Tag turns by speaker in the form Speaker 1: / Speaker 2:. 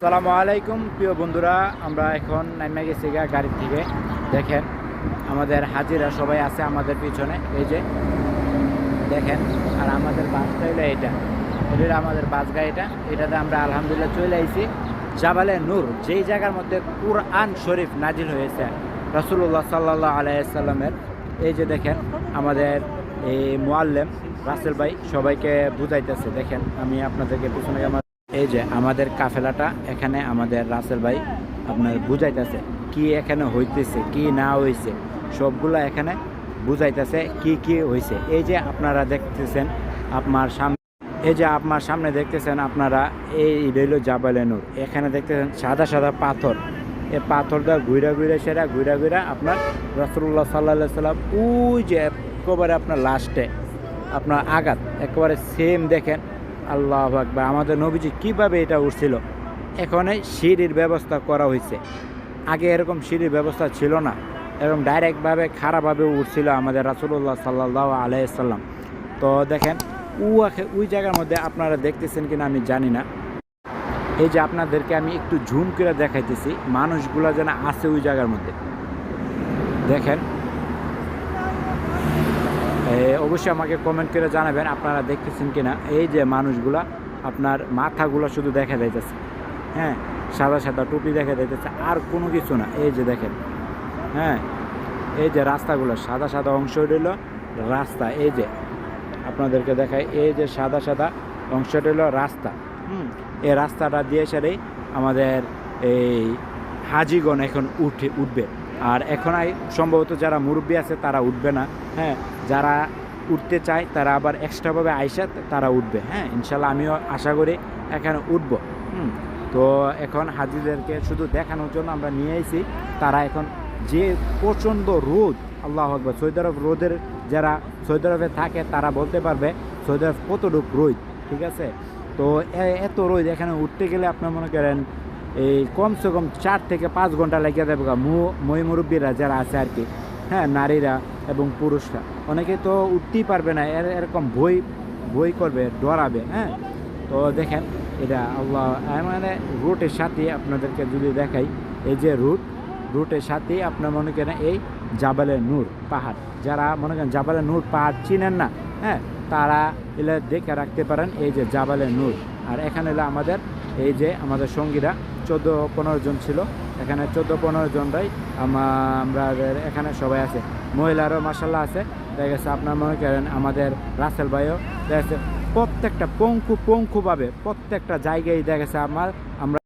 Speaker 1: আসসালামু আলাইকুম প্রিয় বন্ধুরা, আমরা এখন নাইমা গেছি গাড়ি থেকে। দেখেন আমাদের হাজিরা সবাই আছে আমাদের পিছনে, এই যে দেখেন। আর আমাদের বাসটা হলো এটা আমাদের বাস গাড়িটা। এটাতে আমরা আলহামদুলিল্লাহ চলে আইছি জাবালে নূর, যেই জায়গার মধ্যে কুরআন শরীফ নাজিল হয়েছে রাসূলুল্লাহ সাল্লাল্লাহু আলাইহি সাল্লামের। এই যে দেখেন আমাদের এই মুআল্লিম রাসেল ভাই সবাইকে বুঝাইতেছে। দেখেন আমি আপনাদেরকে পিছনে এই যে আমাদের কাফেলাটা এখানে আমাদের রাসেল ভাই আপনার বুঝাইতেছে কি এখানে হইতেছে কি না হইছে, সবগুলো এখানে বুঝাইতেছে কি কি হইছে। এই যে আপনারা দেখতেছেন আপনার সামনে, এই যে আপনার সামনে দেখতেছেন আপনারা, এই রইল জাবালে নূর। এখানে দেখতেছেন সাদা সাদা পাথর, এই পাথরটা ঘুরা ঘুরা আপনার রাসূলুল্লাহ সাল্লাল্লাহু আলাইহি সাল্লাম ওই যে একেবারে আপনার লাস্টে আপনার আঘাত একেবারে সেম। দেখেন আল্লাহু আকবার, আমাদের নবীজি কীভাবে এটা উঠছিল। এখানে সিঁড়ির ব্যবস্থা করা হয়েছে, আগে এরকম সিঁড়ির ব্যবস্থা ছিল না, এরকম ডাইরেক্টভাবে খারাপভাবে উঠছিল আমাদের রাসূলুল্লাহ সাল্লাল্লাহু আলাইহি সাল্লাম। তো দেখেন ওই জায়গার মধ্যে আপনারা দেখতেছেন কিনা আমি জানি না। এই যে আপনাদেরকে আমি একটু ঝুম করে দেখাইতেছি, মানুষগুলো যেন আছে ওই জায়গার মধ্যে। দেখেন অবশ্যই আমাকে কমেন্ট করে জানাবেন আপনারা দেখতেছেন কিনা। এই যে মানুষগুলা আপনার মাথাগুলো শুধু দেখা যাইতেছে, হ্যাঁ, সাদা সাদা টুপি দেখা যাইতেছে, আর কোনো কিছু না। এই যে দেখেন, হ্যাঁ, এই যে রাস্তাগুলো সাদা সাদা অংশ রইল রাস্তা। এই যে আপনাদেরকে দেখায়, এই যে সাদা সাদা অংশটা হলো রাস্তা। এই রাস্তাটা দিয়ে সেরেই আমাদের এই হাজিগণ এখন উঠবে। আর এখন সম্ভবত যারা মুরব্বী আছে তারা উঠবে না, হ্যাঁ, যারা উঠতে চায় তারা আবার এক্সট্রাভাবে আইসা তারা উঠবে। হ্যাঁ, ইনশাল্লাহ আমিও আশা করি এখানে উঠবো। তো এখন হাজিদেরকে শুধু দেখানোর জন্য আমরা নিয়ে এসেছি। তারা এখন যে প্রচণ্ড রোদ, আল্লাহু আকবার, সৌদি আরব রোদের, যারা সৌদি আরবে থাকে তারা বলতে পারবে সৌদি আরব কতটুকু রোদ, ঠিক আছে। তো এত রোদ এখানে উঠতে গেলে আপনার মনে করেন এই কমসে কম 4 থেকে 5 ঘন্টা লেগে যাবে। মই মুরব্বীরা যারা আছে আর কি, হ্যাঁ, নারীরা এবং পুরুষরা অনেকে তো উঠতেই পারবে না, এরকম ভয় করবে, ডরাবে। হ্যাঁ, তো দেখেন এটা আল্লাহ মানে রুটের সাথে আপনাদেরকে যদি দেখাই, এই যে রুটের সাথে আপনার মনে করেন এই জাবালে নূর পাহাড়, যারা মনে করেন জাবালে নূর পাহাড় চিনেন না, হ্যাঁ, তারা এলে দেখে রাখতে পারেন এই যে জাবালে নূর। আর এখানে এলে আমাদের এই যে আমাদের সঙ্গীরা 14-15 জন ছিল, এখানে 14-15 জনরাই আমাদের এখানে সবাই আছে, মহিলারও মাশাআল্লাহ আছে। দেখা গেছে আপনার মনে করেন আমাদের রাসেল ভাইও দেখা গেছে প্রত্যেকটা পঙ্কুভাবে প্রত্যেকটা জায়গায় দেখা গেছে আমরা